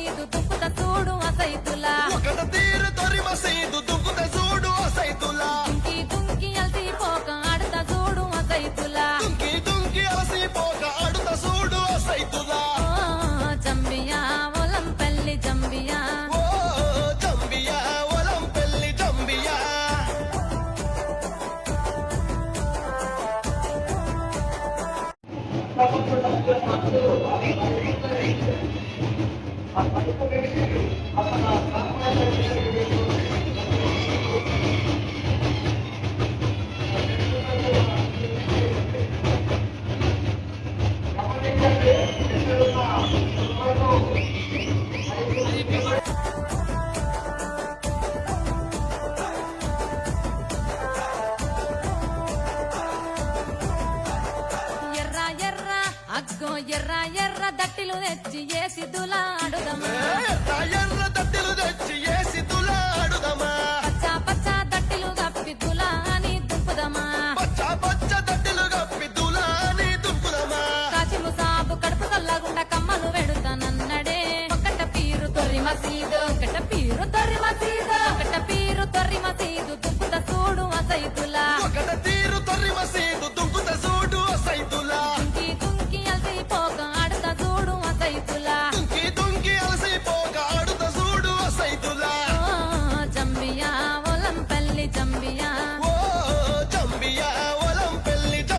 మసీదు దుక్కుత చూడు అసైతులా ఒకట తీరు తొరి మసీదు దుక్కుత చూడు అసైతులా దుంకి దుంకి అలసిపోక ఆడత చూడు అసైతులా దుంకి దుంకి అలసిపోక ఆడుత చూడు అసైతులా జంబియా ఒలంపల్లి జంబియా ఓ జంబియా ఒలంపల్లి జంబియా ఎర్ర ఎర్ర అగ్గో ఎర్ర ఎర్ర దట్టిలు తెచ్చి ఏ సిద్ధులా అడుదమా ఎర్ర ఎర్ర దట్టిలు తెచ్చి